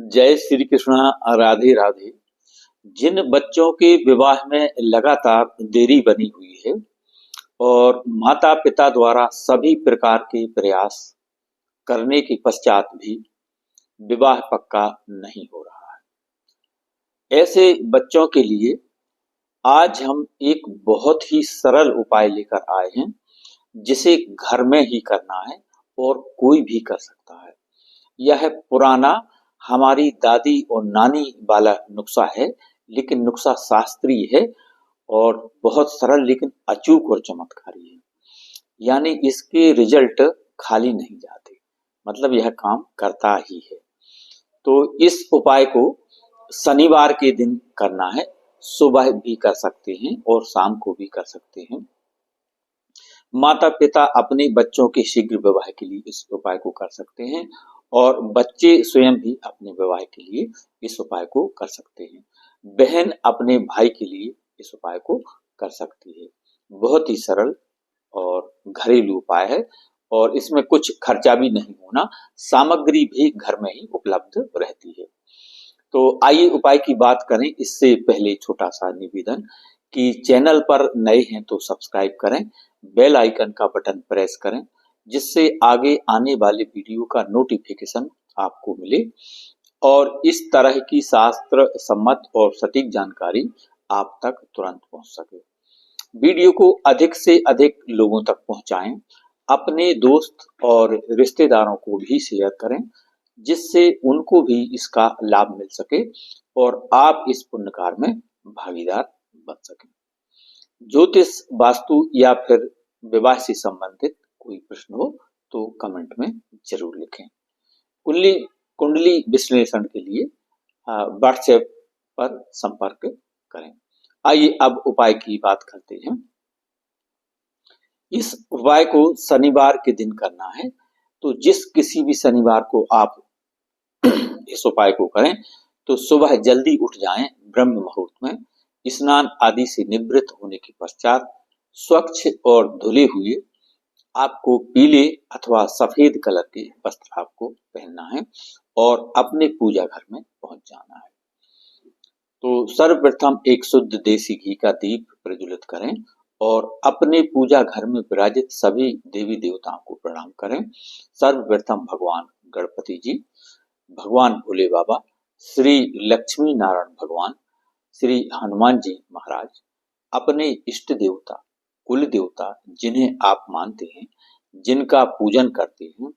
जय श्री कृष्णा। राधे राधे। जिन बच्चों के विवाह में लगातार देरी बनी हुई है और माता पिता द्वारा सभी प्रकार के प्रयास करने के पश्चात भी विवाह पक्का नहीं हो रहा है, ऐसे बच्चों के लिए आज हम एक बहुत ही सरल उपाय लेकर आए हैं जिसे घर में ही करना है और कोई भी कर सकता है। यह पुराना हमारी दादी और नानी वाला नुस्खा है, लेकिन नुस्खा शास्त्रीय है और बहुत सरल लेकिन अचूक और चमत्कारी है। यानी इसके रिजल्ट खाली नहीं जाते, मतलब यह काम करता ही है। तो इस उपाय को शनिवार के दिन करना है। सुबह भी कर सकते हैं और शाम को भी कर सकते हैं। माता पिता अपने बच्चों के शीघ्र विवाह के लिए इस उपाय को कर सकते हैं और बच्चे स्वयं भी अपने विवाह के लिए इस उपाय को कर सकते हैं। बहन अपने भाई के लिए इस उपाय को कर सकती है। बहुत ही सरल और घरेलू उपाय है और इसमें कुछ खर्चा भी नहीं होना, सामग्री भी घर में ही उपलब्ध रहती है। तो आइए उपाय की बात करें। इससे पहले छोटा सा निवेदन कि चैनल पर नए हैं तो सब्सक्राइब करें, बेल आइकन का बटन प्रेस करें जिससे आगे आने वाले वीडियो का नोटिफिकेशन आपको मिले और इस तरह की शास्त्र सम्मत और सटीक जानकारी आप तक तुरंत पहुंच सके। वीडियो को अधिक से अधिक लोगों तक पहुंचाएं, अपने दोस्त और रिश्तेदारों को भी शेयर करें जिससे उनको भी इसका लाभ मिल सके और आप इस पुण्य कार्य में भागीदार बन सकें। ज्योतिष, वास्तु या फिर विवाह से संबंधित कोई प्रश्न हो तो कमेंट में जरूर लिखें। कुंडली कुंडली विश्लेषण के लिए व्हाट्सएप पर संपर्क करें। आइए अब उपाय की बात करते हैं। इस उपाय को शनिवार के दिन करना है। तो जिस किसी भी शनिवार को आप इस उपाय को करें तो सुबह जल्दी उठ जाएं, ब्रह्म मुहूर्त में स्नान आदि से निवृत्त होने के पश्चात स्वच्छ और धुले हुए आपको पीले अथवा सफेद कलर के वस्त्र आपको पहनना है और अपने पूजा घर में पहुंच जाना है। तो सर्वप्रथम एक शुद्ध देसी घी का दीप प्रज्वलित करें और अपने पूजा घर में विराजित सभी देवी देवताओं को प्रणाम करें। सर्वप्रथम भगवान गणपति जी, भगवान भोले बाबा, श्री लक्ष्मी नारायण भगवान, श्री हनुमान जी महाराज, अपने इष्ट देवता, कुल देवता जिन्हें आप मानते हैं, जिनका पूजन करते हैं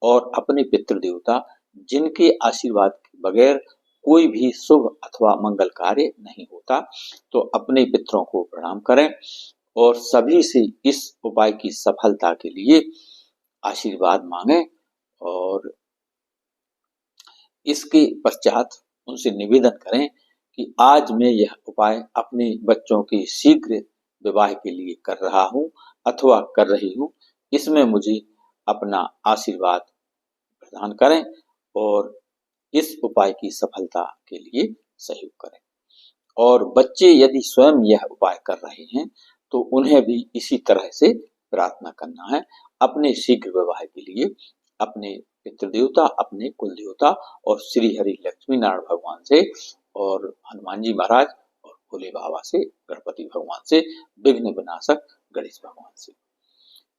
और अपने पितृ देवता जिनके आशीर्वाद के बगैर कोई भी शुभ अथवा मंगल कार्य नहीं होता, तो अपने पितरों को प्रणाम करें और सभी से इस उपाय की सफलता के लिए आशीर्वाद मांगें और इसके पश्चात उनसे निवेदन करें कि आज मैं यह उपाय अपने बच्चों के शीघ्र विवाह के लिए कर रहा हूं अथवा कर रही हूं। इसमें मुझे अपना आशीर्वाद प्रदान करें और इस उपाय की सफलता के लिए सहयोग करें। और बच्चे यदि स्वयं यह उपाय कर रहे हैं तो उन्हें भी इसी तरह से प्रार्थना करना है अपने शीघ्र विवाह के लिए, अपने पितृ देवता, अपने कुल देवता और श्री हरि लक्ष्मी नारायण भगवान से और हनुमान जी महाराज और भोले बाबा से, गणपति भगवान से, विघ्न विनाशक गणेश भगवान से।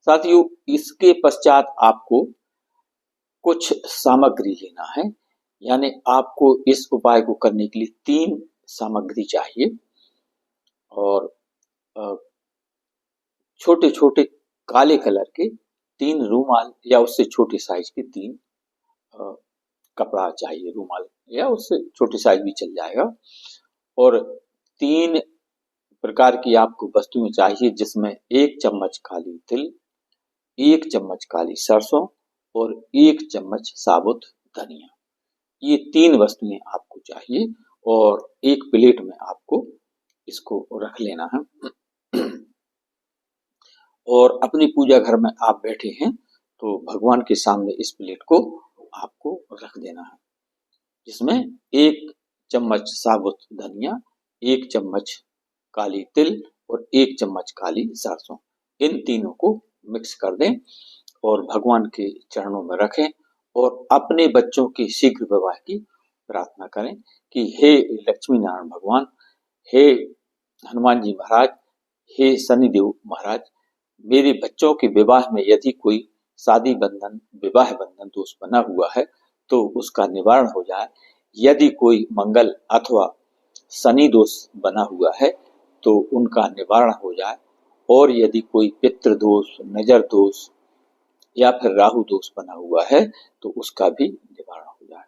साथियों, इसके पश्चात आपको कुछ सामग्री लेना है। यानी आपको इस उपाय को करने के लिए 3 सामग्री चाहिए और छोटे छोटे काले कलर के 3 रूमाल या उससे छोटे साइज के 3 कपड़ा चाहिए, रूमाल या उससे छोटे साइज भी चल जाएगा। और 3 प्रकार की आपको वस्तुएं चाहिए जिसमें 1 चम्मच काली तिल, 1 चम्मच काली सरसों और 1 चम्मच साबुत धनिया। ये 3 वस्तुएं आपको चाहिए और एक प्लेट में आपको इसको रख लेना है। और अपनी पूजा घर में आप बैठे हैं तो भगवान के सामने इस प्लेट को आपको रख देना है जिसमें 1 चम्मच साबुत धनिया, 1 चम्मच काली तिल और 1 चम्मच काली सरसों, इन तीनों को मिक्स कर दें और भगवान के चरणों में रखें और अपने बच्चों के शीघ्र विवाह की प्रार्थना करें कि हे लक्ष्मी नारायण भगवान, हे हनुमान जी महाराज, हे शनिदेव महाराज, मेरे बच्चों के विवाह में यदि कोई शादी बंधन, विवाह बंधन दोष बना हुआ है तो उसका निवारण हो जाए। यदि कोई मंगल अथवा शनि दोष बना हुआ है तो उनका निवारण हो जाए। और यदि कोई पितृ दोष, नजर दोष या फिर राहु दोष बना हुआ है तो उसका भी निवारण हो जाए।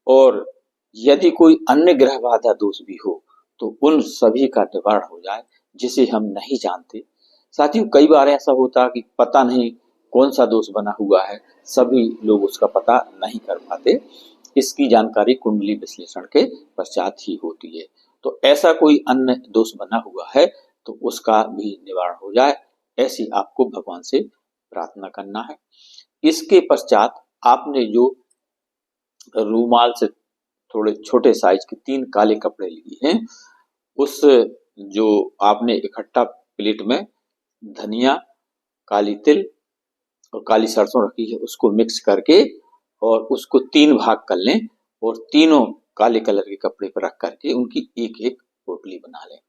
और यदि कोई अन्य ग्रह बाधा दोष भी हो तो उन सभी का निवारण हो जाए, जिसे हम नहीं जानते। साथियों, कई बार ऐसा होता है कि पता नहीं कौन सा दोष बना हुआ है, सभी लोग उसका पता नहीं कर पाते। इसकी जानकारी कुंडली विश्लेषण के पश्चात ही होती है। तो ऐसा कोई अन्य दोष बना हुआ है तो उसका भी निवारण हो जाए, ऐसी आपको भगवान से प्रार्थना करना है। इसके पश्चात आपने जो रूमाल से थोड़े छोटे साइज के 3 काले कपड़े लिए हैं, उस जो आपने इकट्ठा प्लेट में धनिया, काली तिल और काली सरसों रखी है, उसको मिक्स करके और उसको 3 भाग कर लें और तीनों काले कलर के कपड़े पर रख करके उनकी एक एक पोटली बना लें।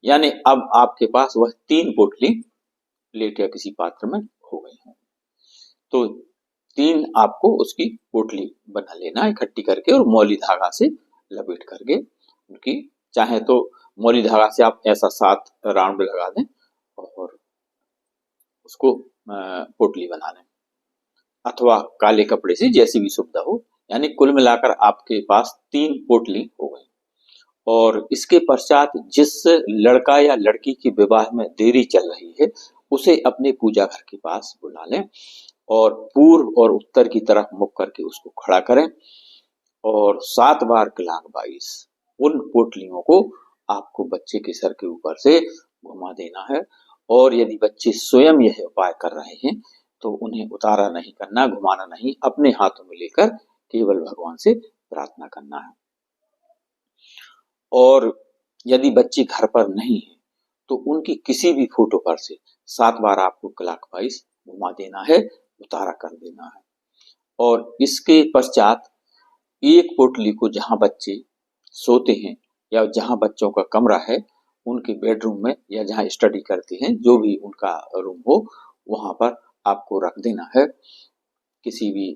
यानी अब आपके पास वह 3 पोटली प्लेट या किसी पात्र में हो गई हैं। तो 3 आपको उसकी पोटली बना लेना इकट्ठी करके और मौली धागा से लपेट करके उनकी, चाहे तो मौली धागा से आप ऐसा 7 राउंड लगा दें और उसको पोटली बना लें, अथवा काले कपड़े से, जैसी भी सुविधा हो। यानी कुल मिलाकर आपके पास 3 पोटली हो गई। और इसके पश्चात जिस लड़का या लड़की के विवाह में देरी चल रही है उसे अपने पूजा घर के पास बुला लें और पूर्व और उत्तर की तरफ मुख करके उसको खड़ा करें और 7 बार क्लाक वाइज उन पोटलियों को आपको बच्चे के सर के ऊपर से घुमा देना है। और यदि बच्चे स्वयं यह उपाय कर रहे हैं तो उन्हें उतारा नहीं करना, घुमाना नहीं, अपने हाथों में लेकर केवल भगवान से प्रार्थना करना है। और यदि बच्चे घर पर नहीं है तो उनकी किसी भी फोटो पर से 7 बार आपको क्लॉकवाइज घुमा देना है, उतारा कर देना है। और इसके पश्चात एक पोटली को जहां बच्चे सोते हैं या जहां बच्चों का कमरा है, उनके बेडरूम में या जहां स्टडी करते हैं, जो भी उनका रूम हो, वहां पर आपको रख देना है, किसी भी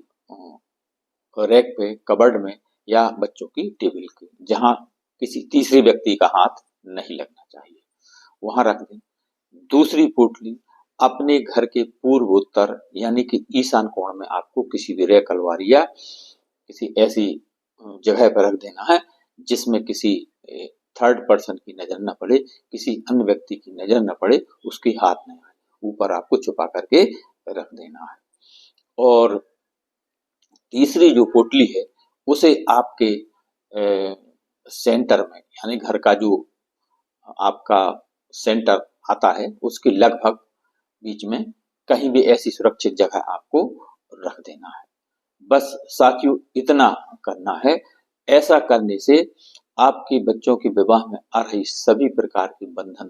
रैक पे, कबर्ड में या बच्चों की टेबल के, जहां किसी तीसरे व्यक्ति का हाथ नहीं लगना चाहिए, वहां रख दें। दूसरी पोटली अपने घर के पूर्व उत्तर यानी कि ईशान कोण में आपको किसी भी रैक, अलमारी या किसी ऐसी जगह पर रख देना है जिसमें किसी थर्ड पर्सन की नजर न पड़े, किसी अन्य व्यक्ति की नजर न पड़े, उसके हाथ नहीं आए, ऊपर आपको छुपा करके रख देना है। और तीसरी जो पोटली है उसे आपके सेंटर में, यानी घर का जो आपका सेंटर आता है उसके लगभग बीच में कहीं भी ऐसी सुरक्षित जगह आपको रख देना है। बस साथियों, इतना करना है। ऐसा करने से आपके बच्चों के विवाह में आ रही सभी प्रकार के बंधन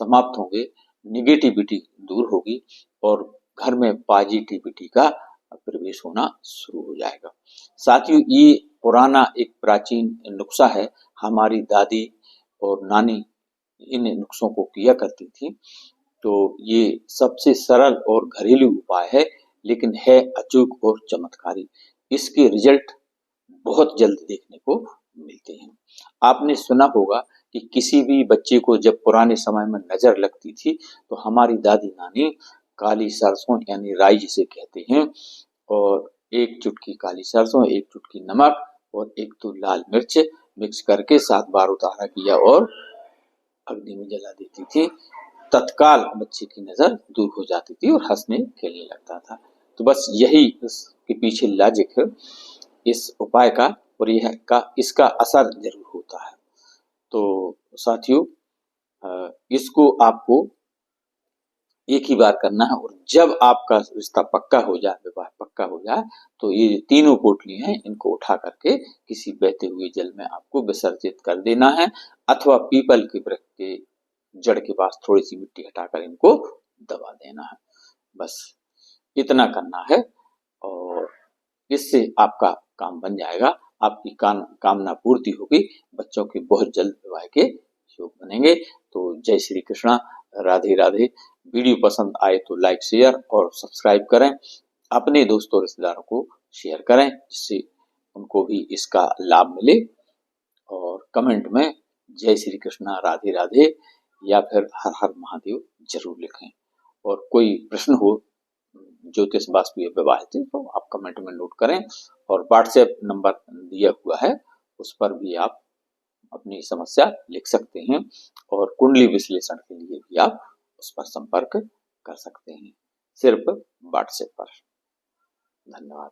समाप्त होंगे, निगेटिविटी दूर होगी और घर में पॉजिटिविटी का प्रवेश होना शुरू हो जाएगा। साथियों, ये पुराना एक प्राचीन नुस्खा है, हमारी दादी और नानी इन नुस्खों को किया करती थी। तो ये सबसे सरल और घरेलू उपाय है, लेकिन है अचूक और चमत्कारी। इसके रिजल्ट बहुत जल्द देखने को मिलते हैं। आपने सुना होगा कि किसी भी बच्चे को जब पुराने समय में नजर लगती थी तो हमारी दादी नानी काली सरसों यानी राई जिसे कहते हैं, और 1 चुटकी काली सरसों, 1 चुटकी नमक और 1-2 लाल मिर्च मिक्स करके 7 बार उतारा किया और अग्नि में जला देती थी। तत्काल बच्चे की नजर दूर हो जाती थी और हंसने खेलने लगता था। तो बस यही इसके पीछे लॉजिक है इस उपाय का, और यह का इसका असर जरूर होता है। तो साथियों, इसको आपको एक ही बार करना है, और जब आपका रिश्ता पक्का हो जाए, विवाह पक्का हो जाए, तो ये तीनों पोटली हैं, इनको उठा करके किसी बहते हुए जल में आपको विसर्जित कर देना है, अथवा पीपल के वृक्ष के जड़ के पास थोड़ी सी मिट्टी हटाकर इनको दबा देना है। बस इतना करना है और इससे आपका काम बन जाएगा। आपकी कामना पूर्ति होगी, बच्चों के बहुत जल्द विवाह के योग बनेंगे। तो जय श्री कृष्णा, राधे राधे। वीडियो पसंद आए तो लाइक शेयर और सब्सक्राइब करें, अपने दोस्तों रिश्तेदारों को शेयर करें जिससे उनको भी इसका लाभ मिले। और कमेंट में जय श्री कृष्णा, राधे राधे या फिर हर हर महादेव जरूर लिखें। और कोई प्रश्न हो ज्योतिष वास्तु या विवाह से तो आप कमेंट में नोट करें, और व्हाट्सएप नंबर दिया हुआ है उस पर भी आप अपनी समस्या लिख सकते हैं, और कुंडली विश्लेषण के लिए भी आप उस पर संपर्क कर सकते हैं, सिर्फ व्हाट्सएप पर। धन्यवाद।